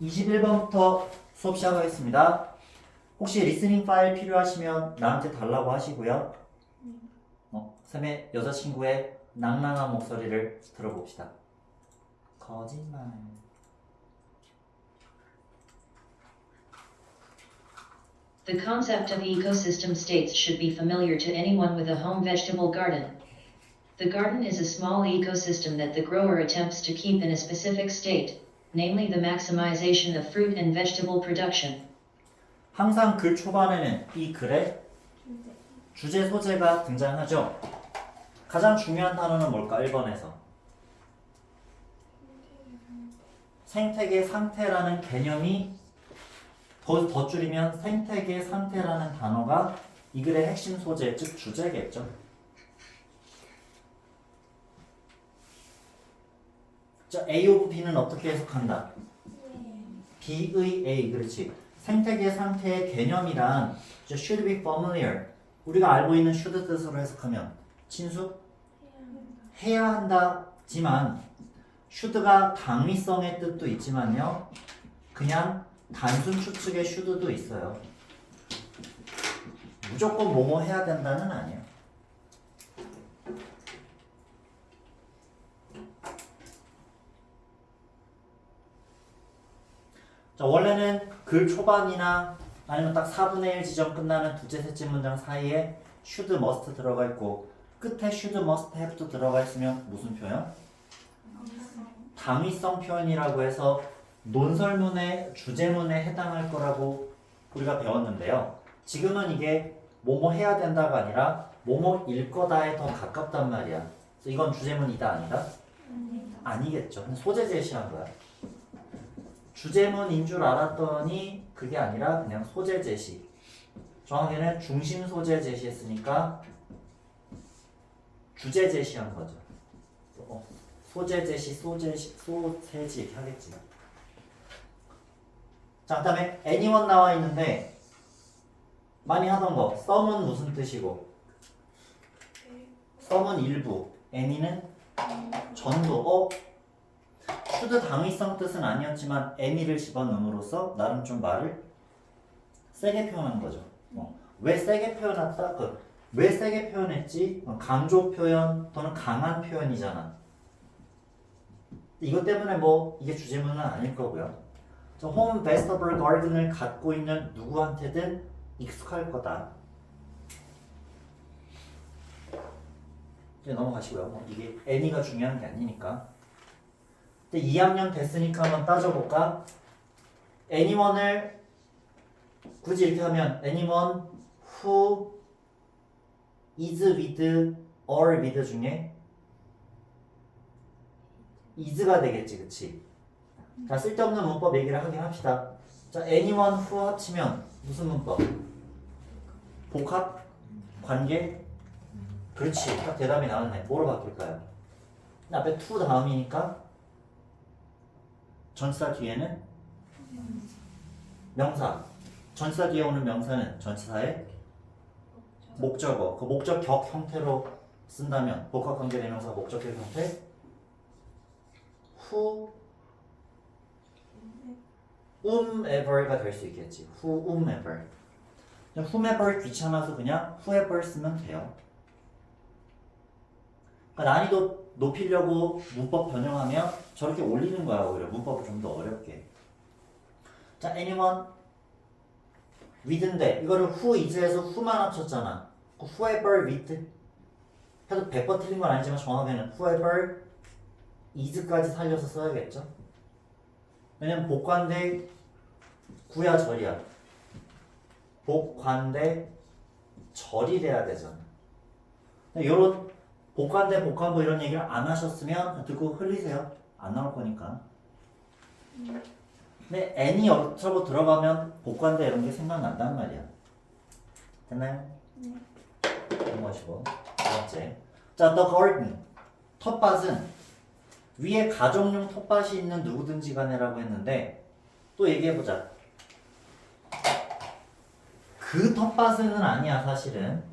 21번부터 수업 시작하겠습니다. 혹시 리스닝 파일 필요하시면 나한테 달라고 하시고요. 쌤의 여자친구의 낭낭한 목소리를 들어봅시다. 거짓말. The concept of ecosystem states should be familiar to anyone with a home vegetable garden. The garden is a small ecosystem that the grower attempts to keep in a specific state, namely the maximization of fruit and vegetable production. 항상 글 초반에는 이 글에 주제 소재가 등장하죠. 가장 중요한 단어는 뭘까? 1번에서 생태계 상태라는 개념이 더 줄이면 생태계 상태라는 단어가 이 글의 핵심 소재, 즉 주제겠죠. 자, A of B는 어떻게 해석한다? B의 A, 그렇지. 생태계 상태의 개념이란 should be familiar. 우리가 알고 있는 should 뜻으로 해석하면 친수? 해야 한다지만 should가 당위성의 뜻도 있지만요. 그냥 단순 추측의 should도 있어요. 무조건 뭐뭐 해야 된다는 아니에요. 자, 원래는 글 초반이나 아니면 딱 4분의 1 지점 끝나는 둘째, 셋째 문장 사이에 should, must 들어가 있고 끝에 should, must, have도 들어가 있으면 무슨 표현? 당위성 표현이라고 해서 논설문의 주제문에 해당할 거라고 우리가 배웠는데요. 지금은 이게 뭐뭐 해야 된다가 아니라 뭐뭐일 거다에 더 가깝단 말이야. 그래서 이건 주제문이다 아니다? 아니겠죠. 소재 제시한 거야. 주제문인 줄 알았더니 그게 아니라 그냥 소재 제시. 정확하게는 중심 소재 제시했으니까 주제 제시한 거죠. 소재 제시, 소세지 이렇게 하겠지. 자, 그 다음에 anyone 나와 있는데 많이 하던 거 some은 무슨 뜻이고 some은 일부, any는 전부. should 당위성 뜻은 아니었지만 any를 집어넣음으로써 나름 좀 말을 세게 표현한 거죠. 왜 세게 표현했다? 왜 세게 표현했지? 강조 표현 또는 강한 표현이잖아. 이것 때문에 뭐 이게 주제문은 아닐 거고요. 홈 베스터블 가든을 갖고 있는 누구한테든 익숙할 거다. 이제 넘어가시고요. 이게 any가 중요한 게 아니니까. 근데 2학년 됐으니까 한번 따져볼까? anyone을 굳이 이렇게 하면 anyone who is with or with 중에 is가 되겠지, 그치? 자, 쓸데없는 문법 얘기를 하긴 합시다. 자, anyone who 합치면 무슨 문법? 복합? 관계? 그렇지, 딱 대답이 나왔네. 뭐로 바뀔까요? 앞에 to 다음이니까 전치사 뒤에는 명사. 전치사 뒤에 오는 명사는 전치사의 목적어. 그 목적격 형태로 쓴다면 복합관계 대명사 목적격 형태 whomever가 될 수 있겠지. whomever. whomever 귀찮아서 그냥 whoever 쓰면 돼요. 그러니까 난이도 높이려고 문법 변형하면 저렇게 올리는 거야. 오히려 문법을 좀 더 어렵게. 자, anyone with인데 이거를 who is에서 who만 합쳤잖아. whoever with 해도 100번 틀린 건 아니지만 정확하게는 whoever is까지 살려서 써야겠죠. 왜냐면 복관대 구야 절이야. 복관대 절이 돼야 되잖아. 요런 복관대 복관부 이런 얘기를 안 하셨으면 듣고 흘리세요. 안 나올 거니까. 근데 n이 어쩌고 들어가면 복관대 이런 게 생각난단 말이야. 됐나요? 네. 넘어가시고. 두 번째. 자, the garden. 텃밭은 위에 가정용 텃밭이 있는 누구든지 간에라고 했는데 또 얘기해보자. 그 텃밭은 아니야, 사실은.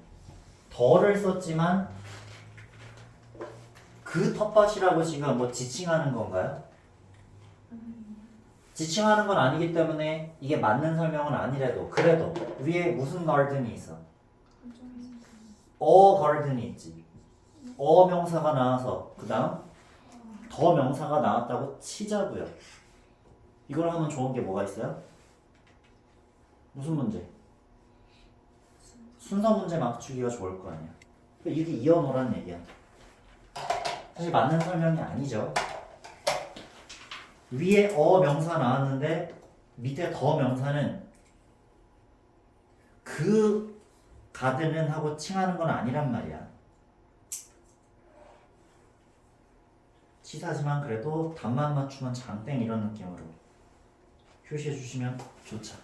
더를 썼지만 그 텃밭이라고 지금 뭐 지칭하는 건가요? 지칭하는 건 아니기 때문에 이게 맞는 설명은 아니래도 그래도 위에 무슨 garden이 있어? garden이 있지. 명사가 나와서 그 다음 더 명사가 나왔다고 치자고요. 이걸 하면 좋은 게 뭐가 있어요? 무슨 문제? 순서 문제 맞추기가 좋을 거 아니야. 이렇게 이어놓으라는 얘기야. 사실 맞는 설명이 아니죠. 위에 명사 나왔는데 밑에 더 명사는 그 가드는 하고 칭하는 건 아니란 말이야. 치사지만 그래도 답만 맞추면 장땡 이런 느낌으로 표시해 주시면 좋죠.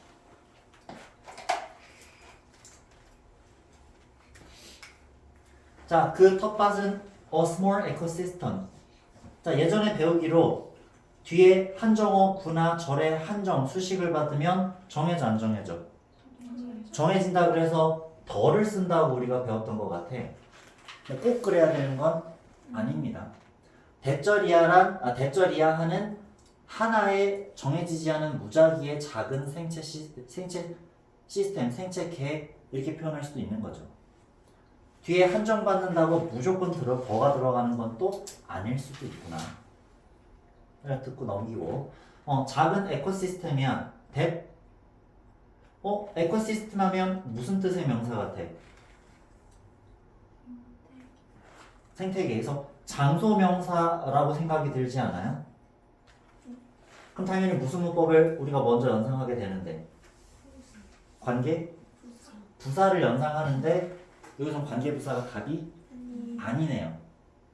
자, 그 텃밭은 a small ecosystem. 자, 예전에 배우기로 뒤에 한정어, 구나 절의 한정, 수식을 받으면 정해져 안 정해져? 정해진다 그래서 덜을 쓴다고 우리가 배웠던 것 같아. 꼭 그래야 되는 건 아닙니다. 대절이야하는 하나의 정해지지 않은 무작위의 작은 생체 시스템, 생체계 이렇게 표현할 수도 있는 거죠. 뒤에 한정받는다고 무조건 더가 들어가는 건 또 아닐 수도 있구나. 듣고 넘기고. 작은 에코시스템이야. 에코시스템 하면 무슨 뜻의 명사 같아? 생태계에서 장소 명사라고 생각이 들지 않아요? 그럼 당연히 무슨 문법을 우리가 먼저 연상하게 되는데 관계? 부사를 연상하는데 여기서 관계 부사가 답이 아니네요.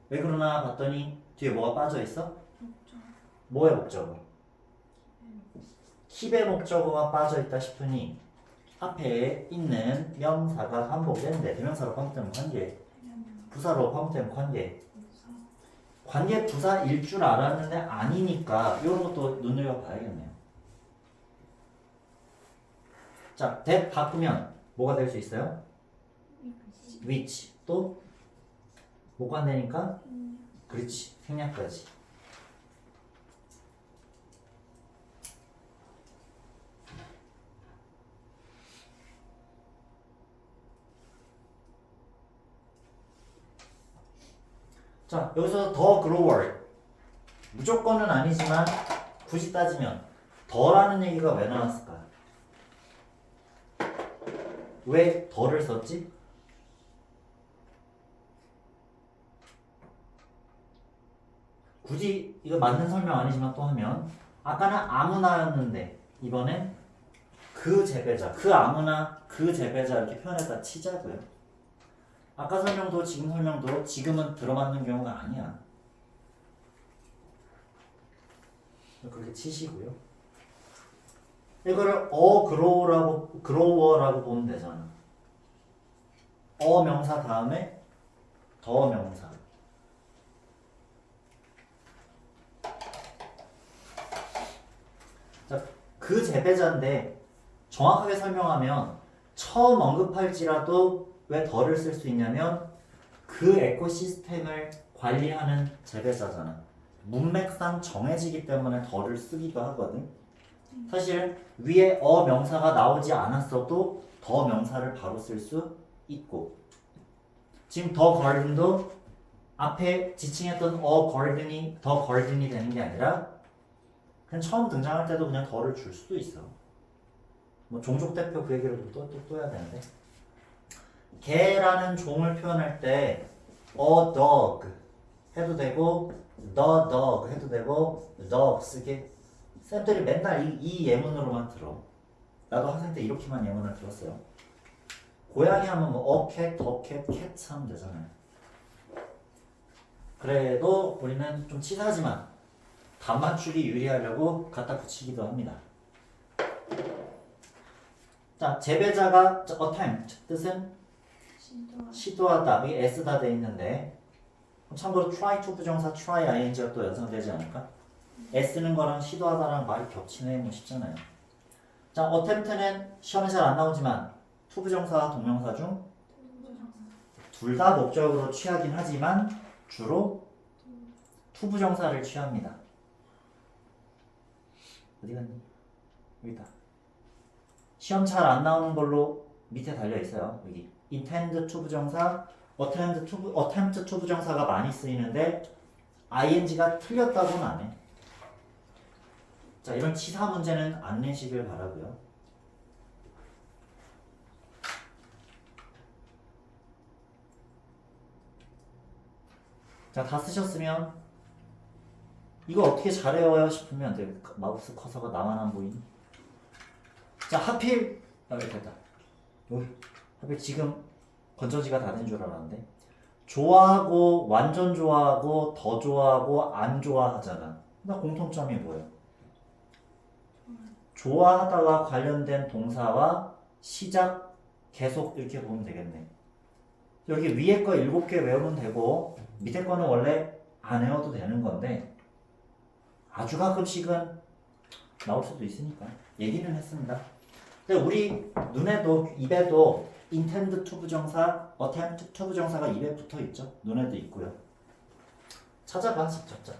왜 그러나 봤더니 뒤에 뭐가 빠져 있어? 뭐의 목적어? 킵의 목적어가 빠져 있다 싶으니 앞에 있는 명사가 반복되는데 대명사로 반복되면 관계, 부사로 반복되면 관계 부사일 줄 알았는데 아니니까 이런 것도 눈여겨봐야겠네요. 자, that 바꾸면 뭐가 될 수 있어요? which 또 못 간다니까? 그렇지, 생략까지. 자, 여기서 더 grower 무조건은 아니지만 굳이 따지면 더라는 얘기가 왜 나왔을까? 왜 더를 썼지? 굳이 이거 맞는 설명 아니지만 또 하면 아까는 아무나였는데 이번엔 그 재배자, 그 아무나 그 재배자 이렇게 표현했다 치자고요. 아까 설명도 지금 설명도 지금은 들어맞는 경우가 아니야. 그렇게 치시고요. 이거를 grower라고 보면 되잖아. 명사 다음에 더 명사. 자, 그 재배자인데 정확하게 설명하면 처음 언급할지라도 왜 더를 쓸 수 있냐면 그 에코시스템을 관리하는 재배자잖아. 문맥상 정해지기 때문에 더를 쓰기도 하거든. 사실 위에 명사가 나오지 않았어도 더 명사를 바로 쓸 수 있고 지금 더 garden도 앞에 지칭했던 garden이 더 garden이 되는 게 아니라 그냥 처음 등장할 때도 그냥 더를 줄 수도 있어. 뭐 종족 대표 그 얘기를 또 해야 되는데 개라는 종을 표현할 때 a dog 해도 되고 the dog 해도 되고 dog 쓰게 쌤들이 맨날 이 예문으로만 들어. 나도 학생 때 이렇게만 예문을 들었어요. 고양이 하면 뭐 a cat, a cat, cat 하면 되잖아요. 그래도 우리는 좀 치사하지만 답 맞추기 유리하려고 갖다 붙이기도 합니다. 자, 재배자가 attempt 뜻은 시도하다. 이게 s다 돼 있는데 참고로 try to 부정사 try ing가 또 연상되지 않을까? 애쓰는 거랑 시도하다랑 말이 겹치네 뭐 쉽잖아요. 자, attempt는 시험에 잘 안 나오지만 to 부정사와 동명사 중 둘 다 목적으로 취하긴 하지만 주로 to 부정사를 취합니다. 어디 갔니? 여기다. 시험 잘 안 나오는 걸로 밑에 달려 있어요. 여기 intend to 부정사, attempt to 부정사가 많이 쓰이는데 ing가 틀렸다고는 안 해. 자, 이런 치사 문제는 안 내시길 바라고요. 자, 다 쓰셨으면 이거 어떻게 잘 외워요 싶으면 마우스 커서가 나만 안 보이니? 자, 하필 여기 됐다. 여기 하필 지금 건전지가 다 된 줄 알았는데 좋아하고 완전 좋아하고 더 좋아하고 안 좋아하잖아. 나 공통점이 뭐예요? 좋아하다가 관련된 동사와 시작 계속 이렇게 보면 되겠네. 여기 위에 거 7개 외우면 되고 밑에 거는 원래 안 외워도 되는 건데 아주 가끔씩은 나올 수도 있으니까 얘기는 했습니다. 근데 우리 눈에도 입에도 intend to 부정사, attempt to 부정사가 입에 붙어 있죠. 눈에도 있고요. 찾아봐 직접.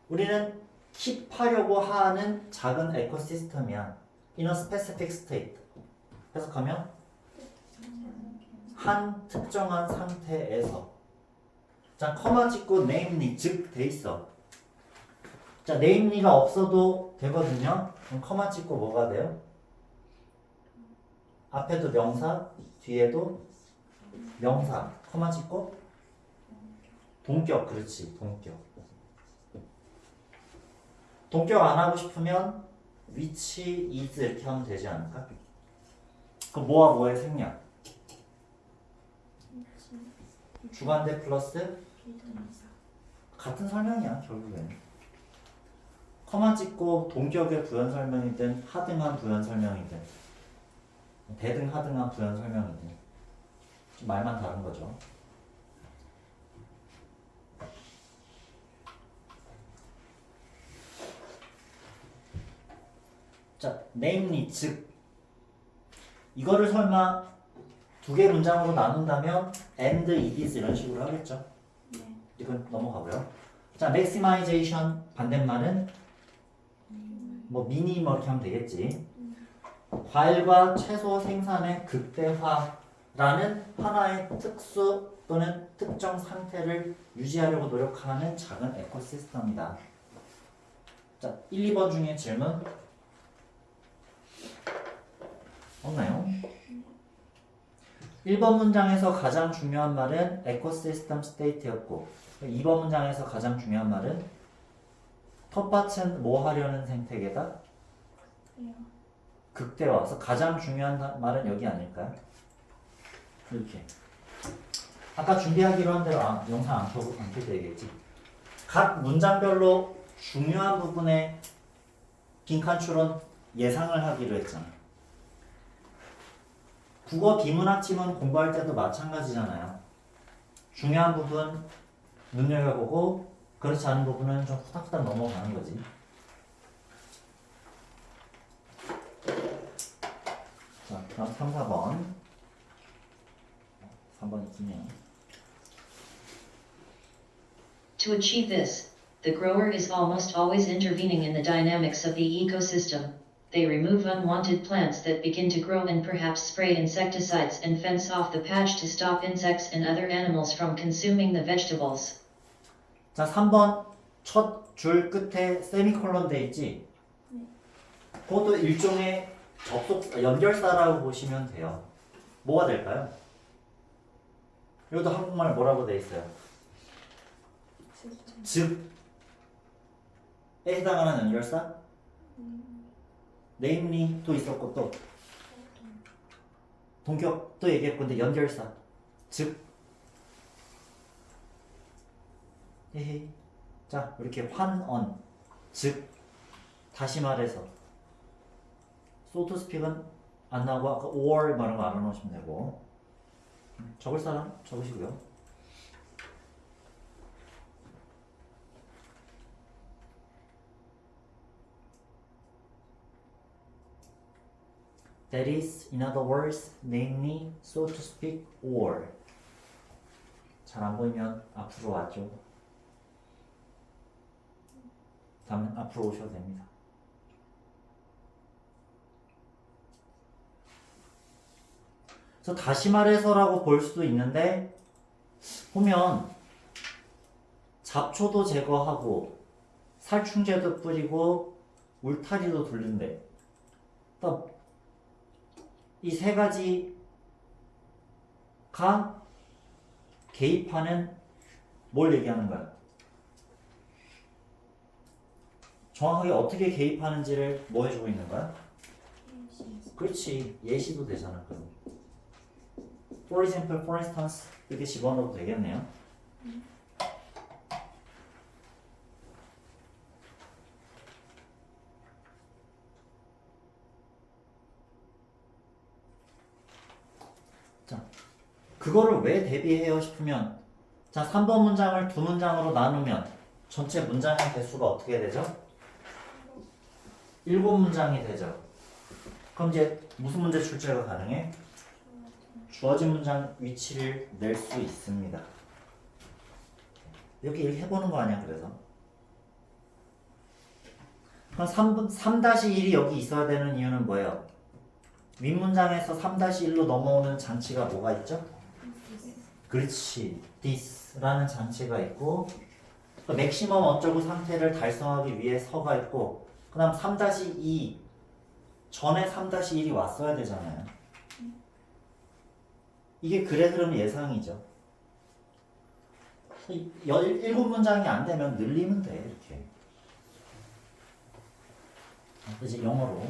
우리는 킵하려고 하는 작은 에코시스템이야. in a specific state. 해석하면 한 특정한 상태에서. 자, 커마 찍고 namely 즉 돼 있어. 자, namely가 없어도 되거든요. 그럼 커마 찍고 뭐가 돼요? 앞에도 명사, 뒤에도 명사. 커마 찍고 동격. 그렇지, 동격. 동격 안 하고 싶으면 which is 이렇게 하면 되지 않을까? 그 뭐와 뭐의 생략? 주관대 플러스 같은 설명이야 결국엔. 커마 찍고 동격의 부연 설명이든 하등한 부연 설명이든 대등하등한 부연 설명이든 말만 다른 거죠. 자, namely 즉 이거를 설마 두 개 문장으로 나눈다면 and it is 이런 식으로 하겠죠. 이건 넘어가고요. 자, maximization 반대말은 뭐 미니 뭐 이렇게 하면 되겠지. 과일과 채소 생산의 극대화라는 하나의 특수 또는 특정 상태를 유지하려고 노력하는 작은 에코시스템이다. 자, 1, 2번 중에 질문 없나요? 1번 문장에서 가장 중요한 말은 에코시스템 스테이트였고 2번 문장에서 가장 중요한 말은 텃밭은 뭐 하려는 생태계다? 극대화. 그래서 가장 중요한 말은 여기 아닐까요? 이렇게. 아까 준비하기로 한 대로 영상 안 켜도 되겠지. 각 문장별로 중요한 부분의 빈칸 추론 예상을 하기로 했잖아. 국어 비문학 지문 공부할 때도 마찬가지잖아요. 중요한 부분 눈여겨보고 그렇지 않은 부분은 좀 후딱후딱 넘어가는 거지. 자, 그럼 3, 4번. 3번이 기네요. To achieve this, the grower is almost always intervening in the dynamics of the ecosystem. They remove unwanted plants that begin to grow and perhaps spray insecticides and fence off the patch to stop insects and other animals from consuming the vegetables. 자, 3번 첫 줄 끝에 세미콜론 돼 있지? 그것도 일종의 연결사라고 보시면 돼요. 뭐가 될까요? 이것도 한국말 뭐라고 돼 있어요? 즉에 해당하는 연결사? namely 또 있었고 또 동격도 얘기했고 근데 연결사 즉 헤헤. 자, 이렇게 환언 즉 다시 말해서 so to speak은 안 나오고 아까 or 이런 거 알아놓으시면 되고 적을 사람 적으시고요. That is, in other words, namely, so to speak, or. 잘 안 보이면 앞으로 와죠. 다음엔 앞으로 오셔도 됩니다. 그래서 다시 말해서라고 볼 수도 있는데 보면 잡초도 제거하고 살충제도 뿌리고 울타리도 돌린대. 이 세 가지가 개입하는 뭘 얘기하는 거야? 정확하게 어떻게 개입하는지를 뭐 해주고 있는 거야? 그렇지. 예시도 되잖아. 그럼. For example, for instance 이렇게 집어넣어도 되겠네요. 자, 그거를 왜 대비해요 싶으면 자, 3번 문장을 두 문장으로 나누면 전체 문장의 개수가 어떻게 되죠? 7문장이 되죠. 그럼 이제 무슨 문제 출제가 가능해? 주어진 문장 위치를 낼 수 있습니다. 이렇게 해보는 거 아니야, 그래서. 그럼 3-1이 여기 있어야 되는 이유는 뭐예요? 윗문장에서 3-1로 넘어오는 장치가 뭐가 있죠? 그렇지. this라는 장치가 있고 맥시멈 어쩌고 상태를 달성하기 위해 서가 있고 그 다음 3-2 전에 3-1이 왔어야 되잖아요. 이게 글의 흐름 예상이죠. 7문장이 안 되면 늘리면 돼. 이렇게. 이제 영어로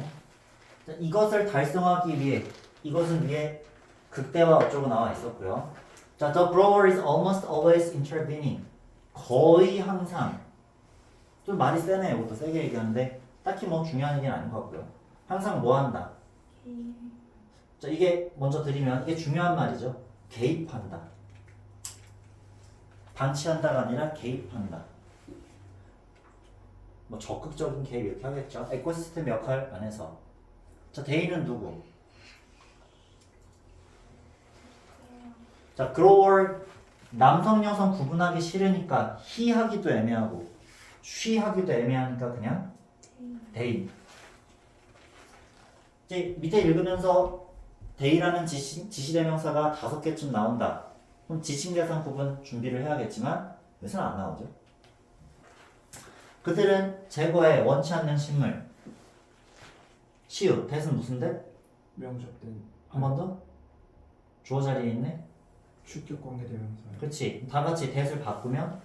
이것을 달성하기 위해 이것은 위에 극대화 어쩌고 나와 있었고요. 자, the grower is almost always intervening. 거의 항상. 좀 말이 세네. 이것도 세게 얘기하는데 딱히 뭐 중요한 얘기는 아닌 것 같고요. 항상 뭐 한다? 자, 이게 먼저 드리면 이게 중요한 말이죠. 개입한다. 방치한다가 아니라 개입한다. 뭐 적극적인 개입 이렇게 하겠죠. 에코시스템 역할 안에서. 자, 대인은 누구? 자, grower 남성 여성 구분하기 싫으니까 he 하기도 애매하고 she 하기도 애매하니까 그냥 they. 이제 밑에 읽으면서 they라는 지시대명사가 5개쯤 나온다. 그럼 지칭대상 구분 준비를 해야겠지만 여기서는 안 나오죠. 그들은 제거에 원치 않는 식물. 시우, that은 무슨 대? 명접된 한 번 더? 주어 자리에 있네? 주격 관계 대명사. 그렇지. 다 같이 that을 바꾸면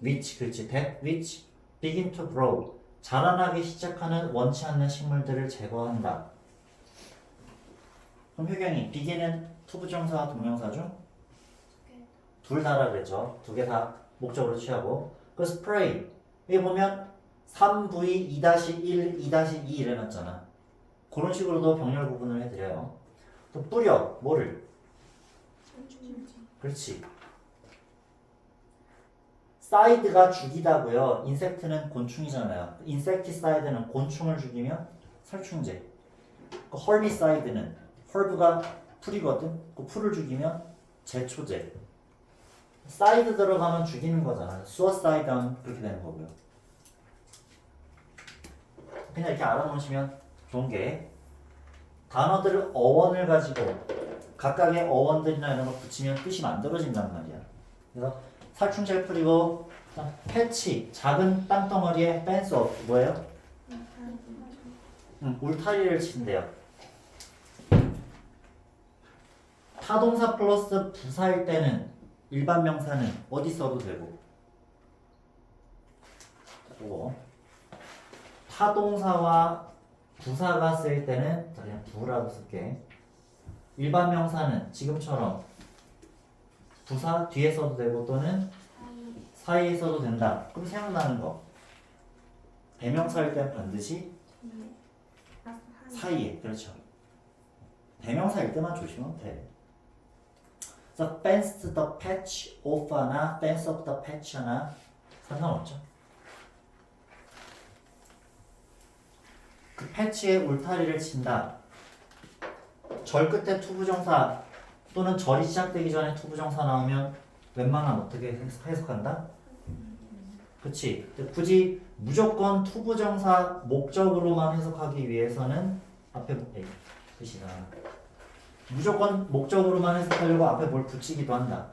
which, 그렇지. that which begin to grow. 자라나기 시작하는 원치 않는 식물들을 제거한다. 그럼 효경이 begin은 투부정사와 동명사죠? 둘 다라 그랬죠. 2개 다 목적으로 취하고. 그 spray. 여기 보면 3V 2-1, 2-2 이래놨잖아. 그런 식으로도 병렬 구분을 해드려요. 또 뿌려. 뭐를? 그렇지. 사이드가 죽이다고요. 인섹트는 곤충이잖아요. 인섹티사이드는 곤충을 죽이면 살충제. 그 헐비사이드는 헐브가 풀이거든. 그 풀을 죽이면 제초제. 사이드 들어가면 죽이는 거잖아. 수어사이드는 그렇게 되는 거고요. 그냥 이렇게 알아놓으시면 좋은 게 단어들을 어원을 가지고 각각의 어원들이나 이런 거 붙이면 뜻이 만들어진단 말이야. 그래서 살충제를 뿌리고 패치, 작은 땅덩어리에 펜스 뭐예요? 울타리를 친대요. 타동사 플러스 부사일 때는 일반 명사는 어디 써도 되고 그리고 타동사와 부사가 쓸 때는 그냥 부라고 쓸게. 일반 명사는 지금처럼 부사 뒤에 써도 되고 또는 사이에 써도 된다. 그럼 생각나는 거 대명사일 땐 반드시 사이에. 그렇죠. 대명사일 때만 조심하면 돼. 그래서 fence the patch off 하나 fence up the patch 하나 상관없죠. 그 패치에 울타리를 친다. 절 끝에 투부정사 또는 절이 시작되기 전에 투부정사 나오면 웬만하면 어떻게 해석한다? 그치? 굳이 무조건 투부정사 목적으로만 해석하기 위해서는 앞에 뜻이다. 무조건 목적으로만 해석하려고 앞에 뭘 붙이기도 한다.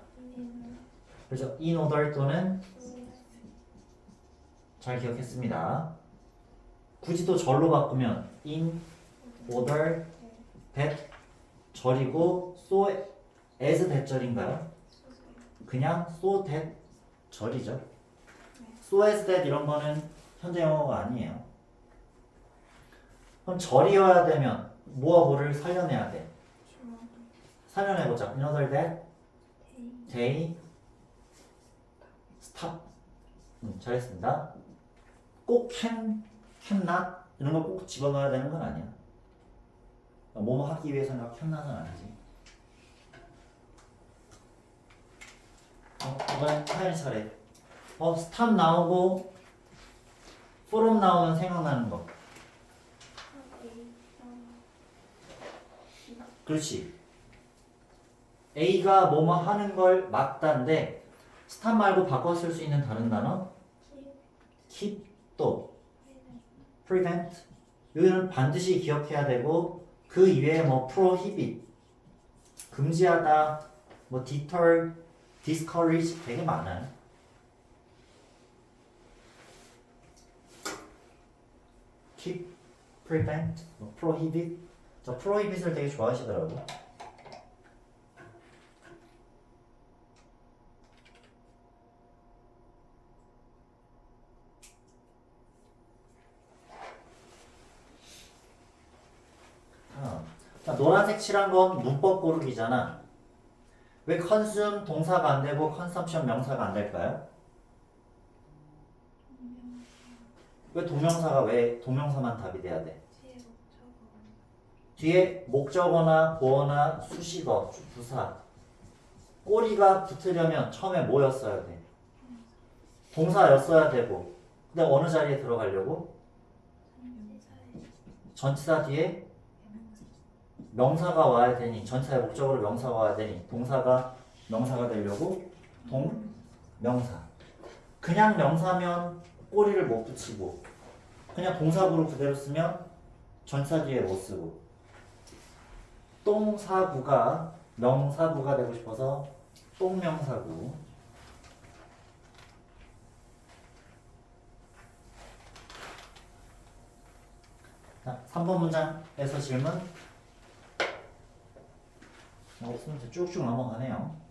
그래서 in order 또는 잘 기억했습니다. 굳이 또 절로 바꾸면 in order that 절이고 so as that 절인가요? 그냥 so that 절이죠. so as that 이런 거는 현재 영어가 아니에요. 그럼 절이어야 되면 뭐와 뭐를 살려내야 돼? 살려내보자. In order that they stop. 잘했습니다. 꼭 cannot 이런 거 꼭 집어넣어야 되는 건 아니야. 뭐뭐 하기 위해서는 cannot은 아니지. 이번엔 타일 차례. stop 나오고 from 나오면 생각나는 거. 그렇지. A가 뭐뭐 하는 걸 막다인데 stop 말고 바꿔 쓸 수 있는 다른 단어? keep 또 prevent 여기는 반드시 기억해야 되고 그 이외에 뭐 prohibit 금지하다 뭐 deter, discourage 되게 많아요. keep, prevent, 뭐 prohibit 저 prohibit을 되게 좋아하시더라고. 자, 노란색 칠한 건 문법 고르기잖아. 왜 consume 동사가 안 되고 consumption 명사가 안 될까요? 왜 동명사만 답이 돼야 돼? 뒤에 목적어나 보어나 수식어, 부사 꼬리가 붙으려면 처음에 뭐였어야 돼? 동사였어야 되고 근데 어느 자리에 들어가려고? 전치사 뒤에 명사가 와야 되니 전치사의 목적으로 명사가 와야 되니 동사가 명사가 되려고 동명사 그냥 명사면 꼬리를 못 붙이고 그냥 동사구로 그대로 쓰면 전치사 뒤에 못 쓰고 똥사구가 명사구가 되고 싶어서 똥명사구 자, 3번 문장에서 질문 없으면 이제 쭉쭉 넘어가네요.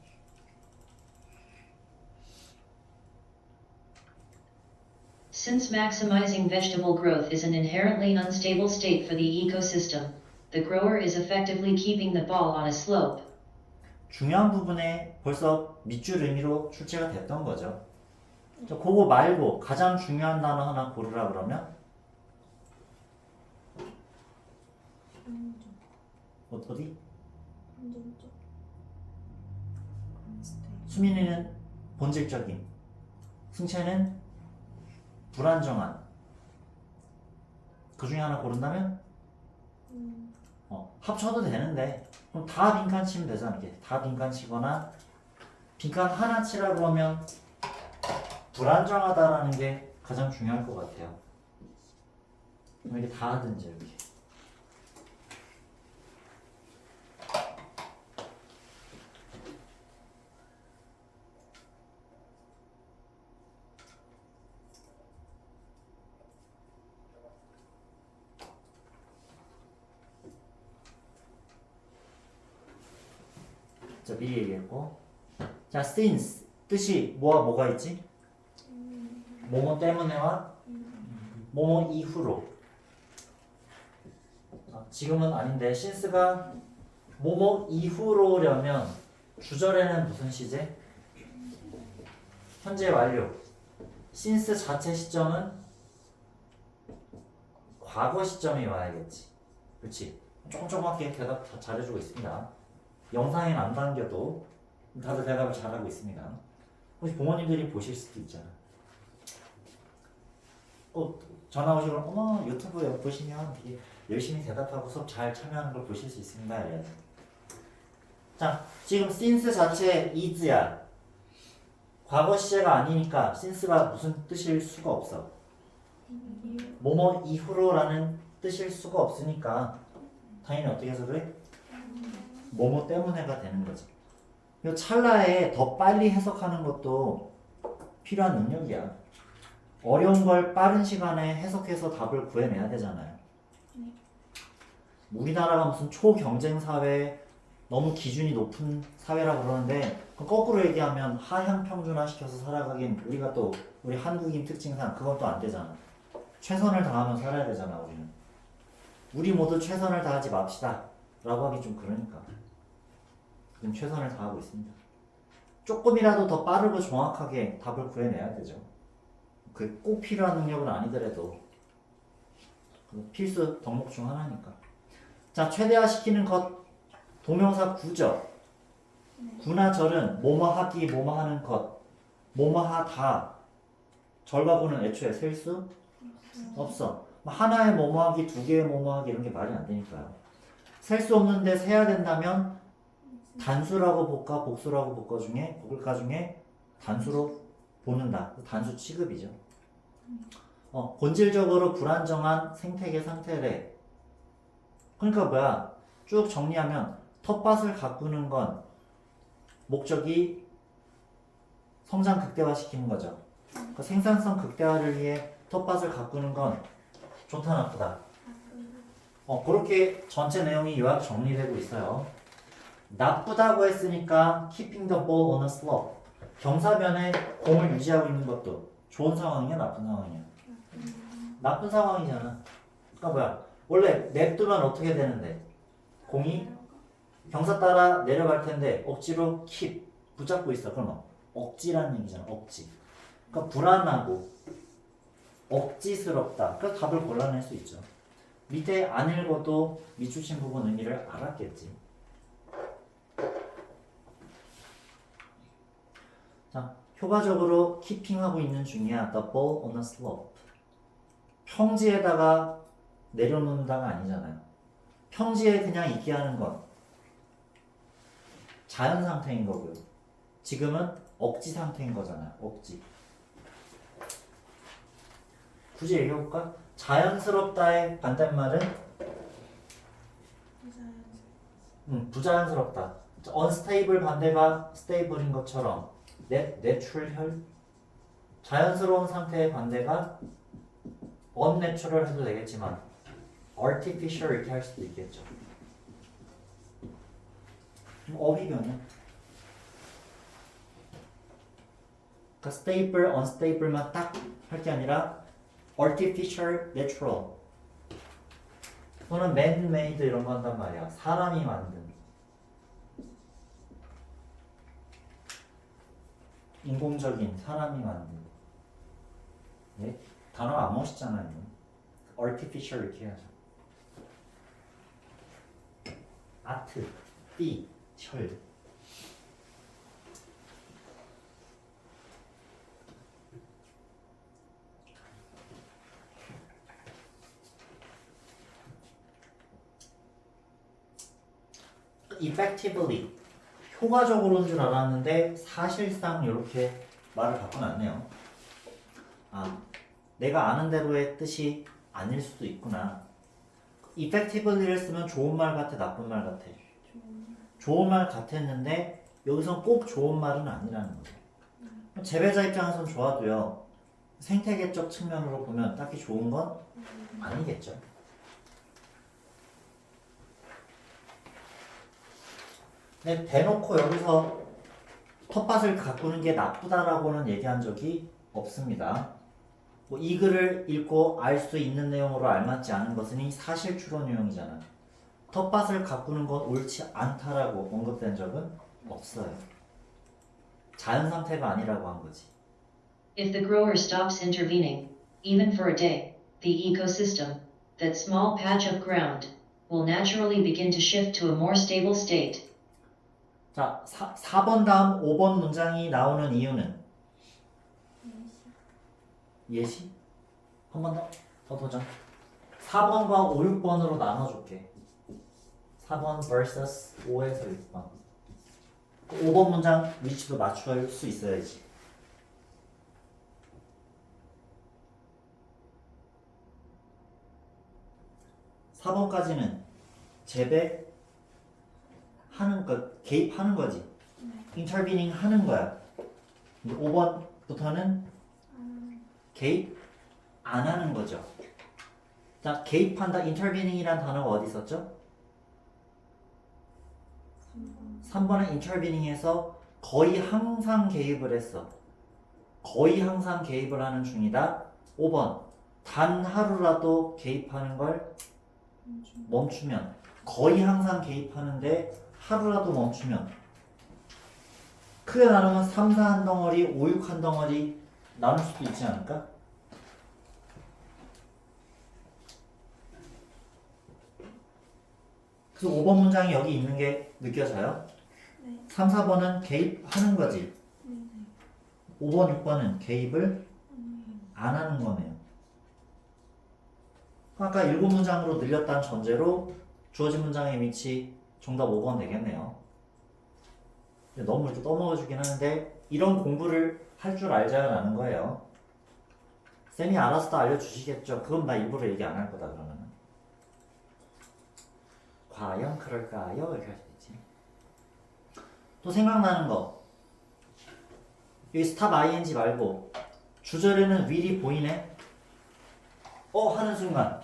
Since maximizing vegetable growth is an inherently unstable state for the ecosystem, the grower is effectively keeping the ball on a slope. 중요한 부분에 벌써 밑줄 의미로 출제가 됐던 거죠. 그거 말고 가장 중요한 단어 하나 고르라 그러면 어디? 수민이는 본질적인, 승채는 불안정한. 그 중에 하나 고른다면 합쳐도 되는데 그럼 다 빈칸 치면 되잖아. 이게 다 빈칸 치거나 빈칸 하나 치라고 하면 불안정하다라는 게 가장 중요할 것 같아요. 그럼 이게 다 하든지 이렇게. 자, 미리 얘기했고. 자, since 뜻이 뭐와 뭐가 있지? 뭐뭐 때문에와 뭐뭐 이후로. 지금은 아닌데 since가 뭐뭐 이후로려면 주절에는 무슨 시제? 현재 완료. since 자체 시점은 과거 시점이 와야겠지. 그렇지? 조금조금하게 대답 다 잘해주고 있습니다. 영상엔 안 담겨도 다들 대답을 잘하고 있습니다. 혹시 부모님들이 보실 수도 있잖아. 전화 오시고 어머 유튜브에 보시면 되게 열심히 대답하고 수업 잘 참여하는 걸 보실 수 있습니다. 이래야지. 자, 지금 since 자체 is야. 과거 시제가 아니니까 since가 무슨 뜻일 수가 없어. 뭐뭐 이후로라는 뜻일 수가 없으니까 당연히 어떻게 해서 그래? 뭐뭐 때문에가 되는 거지. 이 찰나에 더 빨리 해석하는 것도 필요한 능력이야. 어려운 걸 빠른 시간에 해석해서 답을 구해내야 되잖아요. 우리나라가 무슨 초경쟁 사회, 너무 기준이 높은 사회라 그러는데 그럼 거꾸로 얘기하면 하향 평준화 시켜서 살아가긴 우리가 또 우리 한국인 특징상 그건 또 안 되잖아. 최선을 다하면 살아야 되잖아 우리는. 우리 모두 최선을 다하지 맙시다 라고 하기 좀 그러니까 지금 최선을 다하고 있습니다. 조금이라도 더 빠르고 정확하게 답을 구해내야 되죠. 그게 꼭 필요한 능력은 아니더라도 필수 덕목 중 하나니까. 자, 최대화시키는 것 동명사 구죠. 구나 절은 뭐뭐 하기, 뭐뭐 하는 것, 뭐뭐 하다. 절과 구는 애초에 셀 수 없어. 하나의 뭐뭐 하기, 두 개의 뭐뭐 하기 이런 게 말이 안 되니까요. 셀 수 없는데 세야 된다면 단수라고 볼까, 복수라고 볼까 중에 단수로 보는다. 단수 취급이죠. 본질적으로 불안정한 생태계 상태래. 그러니까 뭐야? 쭉 정리하면 텃밭을 가꾸는 건 목적이 성장 극대화시키는 거죠. 그러니까 생산성 극대화를 위해 텃밭을 가꾸는 건 좋다 나쁘다. 그렇게 전체 내용이 요약 정리되고 있어요. 나쁘다고 했으니까 keeping the ball on a slope. 경사면에 공을 유지하고 있는 것도 좋은 상황이야, 나쁜 상황이야? 나쁜 상황이잖아. 그러니까 뭐야? 원래 냅두면 어떻게 되는데? 공이 경사 따라 내려갈 텐데 억지로 keep 붙잡고 있어. 그러면 억지라는 얘기잖아. 억지. 그러니까 불안하고 억지스럽다. 그래서 답을 골라낼 수 있죠. 밑에 안 읽어도 밑줄친 부분 의미를 알았겠지. 자, 효과적으로 키핑하고 있는 중이야. The ball on a slope. 평지에다가 내려놓는다가 아니잖아요. 평지에 그냥 있게 하는 건 자연 상태인 거고요. 지금은 억지 상태인 거잖아요. 억지. 굳이 얘기해볼까? 자연스럽다의 반대말은 부자연스럽다. unstable 반대가 stable인 것처럼 내추럴 자연스러운 상태의 반대가 unnatural 해도 되겠지만 artificial 이렇게 할 수도 있겠죠. 어휘변이야. 그러니까 stable, unstable만 딱 할 게 아니라 artificial, natural 또는 man-made 이런 거 한단 말이야. 사람이 만든 인공적인 사람이 만든 네? 단어가 안 멋있잖아요. artificial 이렇게 해야죠. 아트, 띠, 철 effectively 효과적으로인 줄 알았는데 사실상 이렇게 말을 바꿔놨네요. 내가 아는 대로의 뜻이 아닐 수도 있구나. effectively를 쓰면 좋은 말 같아, 나쁜 말 같아? 좋은 말 같았는데 여기선 꼭 좋은 말은 아니라는 거죠. 재배자 입장에선 좋아도요. 생태계적 측면으로 보면 딱히 좋은 건 아니겠죠. 근데 대놓고 여기서 텃밭을 가꾸는 게 나쁘다라고는 얘기한 적이 없습니다. 이 글을 읽고 알 수 있는 내용으로 알맞지 않은 것은 이 사실 추론 유형이잖아. 텃밭을 가꾸는 건 옳지 않다라고 언급된 적은 없어요. 자연 상태가 아니라고 한 거지. If the grower stops intervening, even for a day, the ecosystem, that small patch of ground, will naturally begin to shift to a more stable state. 자, 4번 다음 5번 문장이 나오는 이유는 예시? 한 번 더 도전. 4번과 5, 6번으로 나눠줄게. 4번 vs 5에서 6번. 5번 문장 위치도 맞출 수 있어야지. 재배하는 개입하는 거지. intervening 하는 거야. 이제 5번부터는 개입 안 하는 거죠. 자, 개입한다, intervening이라는 단어가 어디 있었죠? 3번은 intervening에서 거의 항상 개입을 했어. 거의 항상 개입을 하는 중이다. 5번, 단 하루라도 개입하는 걸 멈추면, 거의 항상 개입하는데 하루라도 멈추면, 크게 나누면 3, 4 한 덩어리, 5, 6 한 덩어리 나눌 수도 있지 않을까? 그래서 5번 문장이 여기 있는 게 느껴져요? 네. 3, 4번은 개입하는 거지. 네. 5번, 6번은 개입을 안 하는 거네요. 아까 7문장으로 늘렸다는 전제로 주어진 문장의 위치 정답 5번 되겠네요. 너무 이렇게 떠먹어 주긴 하는데 이런 공부를 할 줄 알자라는 거예요. 쌤이 알아서 다 알려주시겠죠. 그건 나 일부러 얘기 안 할 거다 그러면은. 과연 그럴까요? 이렇게 할 수 있지. 또 생각나는 거. 여기 스탑 ing 말고 주절에는 will이 보이네. 하는 순간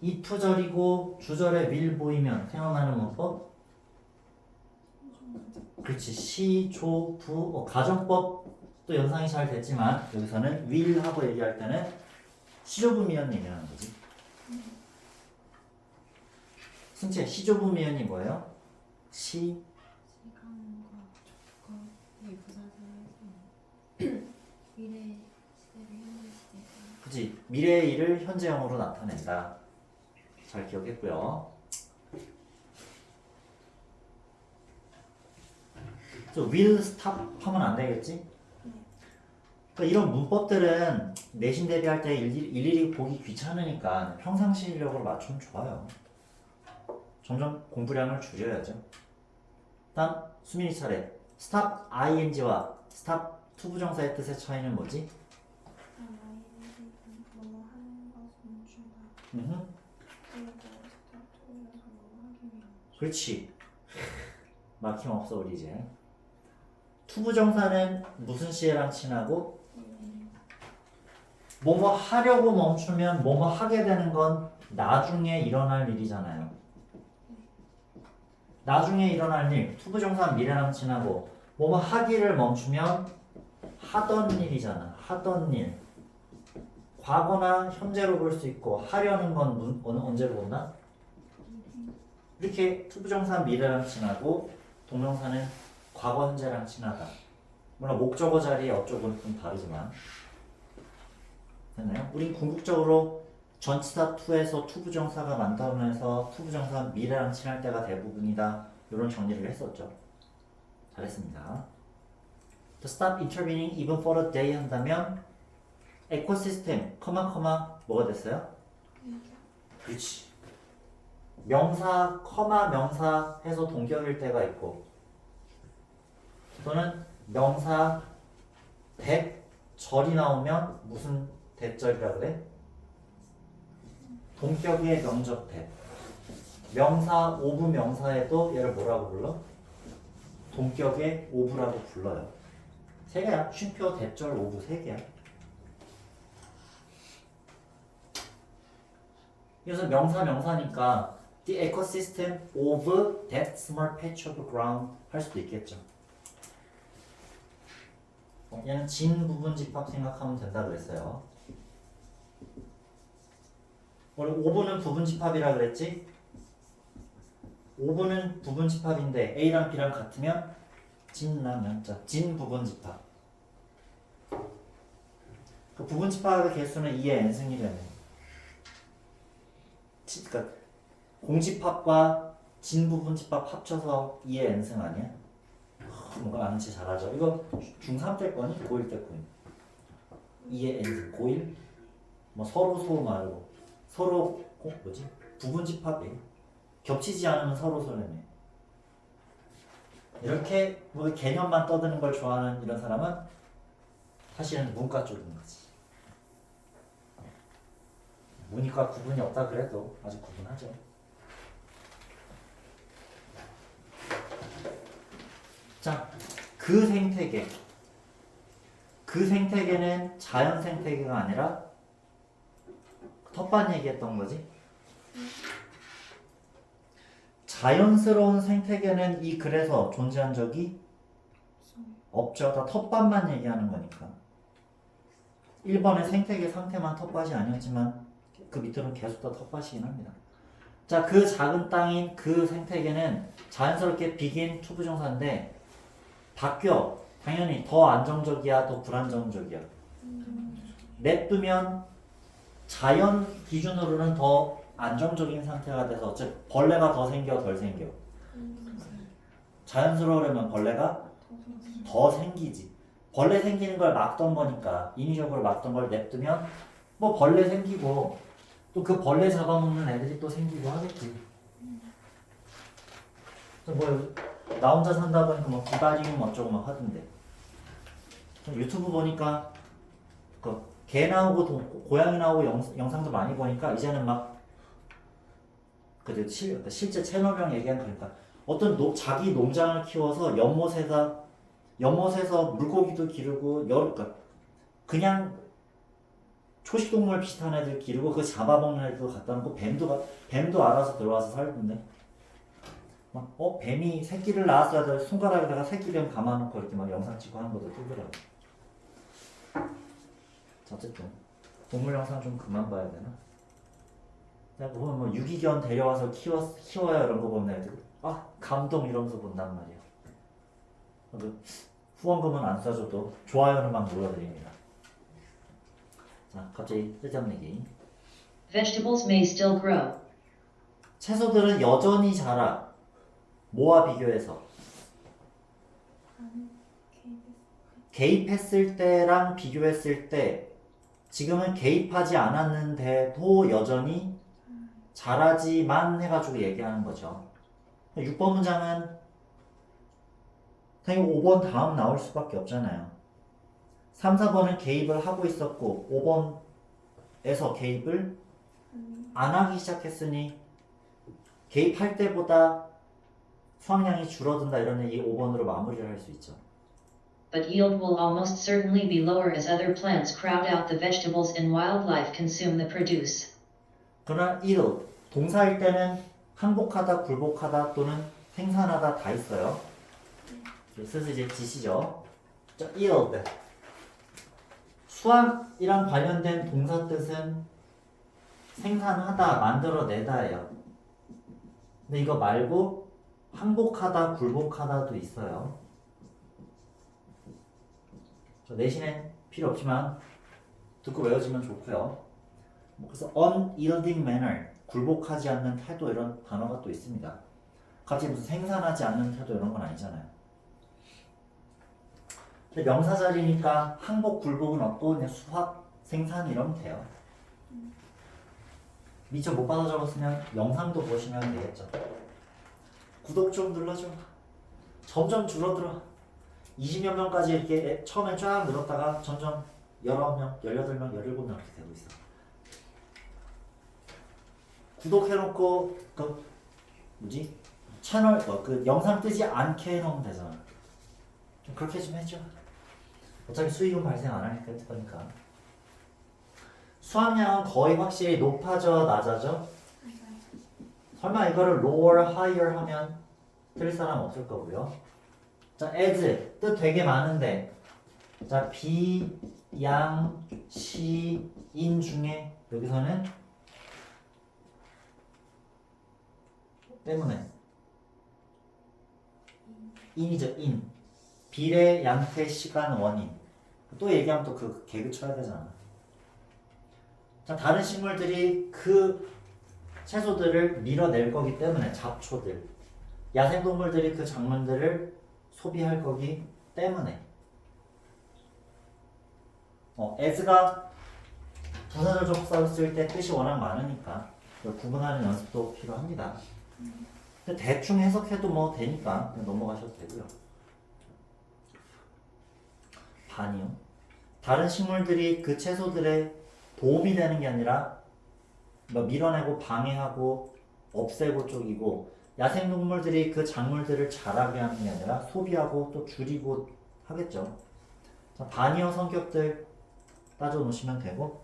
if절이고 주절에 will 보이면 생각나는 문법? 그렇지. 시, 조, 부, 가정법도 연상이 잘 됐지만 여기서는 will 하고 얘기할 때는 시조부미연 얘기하는 거지. 승채, 시조부미연이 뭐예요? 시, 시간과 조건의 부사절에서 미래 시대를 현재 시대가 그치. 미래의 일을 현재형으로 나타낸다. 잘 기억했고요. will stop 하면 안 되겠지? 그러니까 이런 문법들은 내신 대비할 때 일일이 보기 귀찮으니까 평상시 실력으로 맞추면 좋아요. 점점 공부량을 줄여야죠. 다음 수민이 차례. stop ing와 stop 투부정사의 뜻의 차이는 뭐지? 뭐뭐 하는 것을 멈춘다. 음흠. 그리고 스타트에서 뭐뭐 하기 위한 그렇지. 막힘없어 우리 이제. 투부정사는 무슨 시에랑 친하고 뭐뭐 하려고 멈추면 뭐뭐 하게 되는 건 나중에 일어날 일이잖아요. 나중에 일어날 일, 투부정사 미래랑 친하고 뭐뭐 하기를 멈추면 하던 일이잖아. 하던 일. 과거나 현재로 볼 수 있고 하려는 건 언제로 본다? 이렇게 투부정사 미래랑 친하고 동명사는 과거 현재랑 친하다. 물론 목적어 자리에 어쩌고는 좀 다르지만 됐나요? 우린 궁극적으로 전치사 투에서 투부정사가 만들어내서 투부정사 미래랑 친할 때가 대부분이다. 이런 정리를 했었죠. 잘했습니다. To stop intervening even for a day 한다면 에코시스템 커마 뭐가 됐어요? 그렇지. 명사 커마 명사 해서 동격일 때가 있고 또는 명사 대절이 나오면 무슨 대절이라 그래? 동격의 명적 대. 명사 오브 명사에도 얘를 뭐라고 불러? 동격의 오브라고 불러요. 세 개야. 쉼표 대절 오브 세 개야. 그래서 명사니까 the ecosystem of that small patch of ground 할 수도 있겠죠. 얘는 진 부분 집합 생각하면 된다 그랬어요. 원래 5분은 부분 집합이라 그랬지? 5분은 부분 집합인데 A랑 B랑 같으면 진라면자 진 부분 집합. 그 부분 집합의 개수는 2의 n승이라네. 그러니까 공집합과 진 부분 집합 합쳐서 2의 n승 아니야? 뭔가 아는 체 잘하죠. 이거 중3 때 거니? 고1 때 거니? 2의 n승 고1? 뭐 서로 말고 서로 뭐지? 부분 집합이 겹치지 않으면 서로 소lem해. 이렇게 뭐 개념만 떠드는 걸 좋아하는 이런 사람은 사실은 문과 쪽인 거지. 문이과 구분이 없다 그래도 아직 구분하죠. 자, 그 생태계. 그 생태계는 자연 생태계가 아니라 텃밭 얘기했던 거지. 자연스러운 생태계는 이 글에서 존재한 적이 없죠. 다 텃밭만 얘기하는 거니까. 1번의 생태계 상태만 텃밭이 아니었지만 그 밑으로는 계속 다 텃밭이긴 합니다. 자, 그 작은 땅인 그 생태계는 자연스럽게 비긴 투부정사인데 바뀌어. 당연히 더 안정적이야, 더 불안정적이야. 냅두면 자연 기준으로는 더 안정적인 상태가 돼서 즉 벌레가 더 생겨 덜 생겨. 자연스러우려면 벌레가 더 생기지. 벌레 생기는 걸 막던 거니까 인위적으로 막던 걸 냅두면 뭐 벌레 생기고 또 그 벌레 잡아먹는 애들이 또 생기고 하겠지. 뭐 나 혼자 산다 보니까 뭐 비바리움 어쩌고 막 하던데. 유튜브 보니까 그 개 나오고 고양이 나오고 영상도 많이 보니까 이제는 막 그 실제 채널명 얘기하는 거니까 어떤 자기 농장을 키워서 연못에서 물고기도 기르고 그러니까 그냥 초식동물 비슷한 애들 기르고 그 잡아먹는 애들도 갖다 놓고 뱀도 알아서 들어와서 살던데 막 뱀이 새끼를 낳았어야 손가락에다가 새끼뱀 감아놓고 이렇게 막 영상 찍고 하는 것도 뜨더라고. 어쨌든 동물 영상 좀 그만 봐야 되나? 내가 보면 뭐 유기견 데려와서 키워야 이런 거 보는 애들 감동 이러면서 본단 말이야. 후원금은 안 써줘도 좋아요는 막 눌러드립니다. 자, 갑자기 쓸데없는 얘기. Vegetables may still grow. 채소들은 여전히 자라. 뭐와 비교해서? 개입했을 때랑 비교했을 때 지금은 개입하지 않았는데도 여전히 자라지만 해가지고 얘기하는 거죠. 6번 문장은 당연히 5번 다음 나올 수밖에 없잖아요. 3, 4번은 개입을 하고 있었고 5번에서 개입을 안 하기 시작했으니 개입할 때보다 수확량이 줄어든다 이런 얘기 5번으로 마무리를 할 수 있죠. But yield will almost certainly be lower as other plants crowd out the vegetables and wildlife consume the produce. 그러나 yield, 동사일 때는 항복하다, 굴복하다 또는 생산하다 다 있어요. 슬슬 이제 지시죠. 자, yield. 수확이랑 관련된 동사 뜻은 생산하다, 만들어내다예요. 근데 이거 말고 항복하다, 굴복하다도 있어요. 내신엔 필요 없지만 듣고 외워지면 좋고요. 그래서 unyielding manner, 굴복하지 않는 태도 이런 단어가 또 있습니다. 갑자기 무슨 생산하지 않는 태도 이런 건 아니잖아요. 근데 명사 자리니까 항복, 굴복은 없고 그냥 수확, 생산 이러면 돼요. 미처 못 받아 적었으면 영상도 보시면 되겠죠. 구독 좀 눌러줘. 점점 줄어들어. 20여 명까지 이렇게 처음엔 쫙 늘었다가 점점 19명, 18명, 17명 이렇게 되고 있어. 구독해놓고 채널 그 영상 뜨지 않게 해놓으면 되잖아. 좀 그렇게 좀 해줘. 어차피 수익은 발생 안 하니까 거니까. 수확량은 거의 확실히 높아져 낮아져? 설마 이거를 lower, higher 하면 틀릴 사람 없을 거고요. 자, as 뜻 되게 많은데 자, 비, 양, 시, 인 중에 여기서는 때문에 인이죠. 인. 비례, 양태, 시간, 원인. 또 얘기하면 또 그 개그 쳐야 되잖아. 자, 다른 식물들이 그 채소들을 밀어낼 거기 때문에 잡초들. 야생동물들이 그 작물들을 소비할 거기 때문에 as가 부사절 접속사 쓸 때 뜻이 워낙 많으니까 구분하는 연습도 필요합니다. 근데 대충 해석해도 뭐 되니까 그냥 넘어가셔도 되고요. 반이요. 다른 식물들이 그 채소들에 도움이 되는 게 아니라 뭐 밀어내고 방해하고 없애고 쪽이고 야생동물들이 그 작물들을 자라게 하는 게 아니라 소비하고 또 줄이고 하겠죠. 자, 반이어 성격들 따져 놓으시면 되고.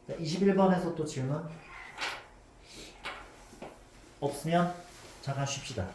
21번에서 또 질문 없으면 잠깐 쉽시다.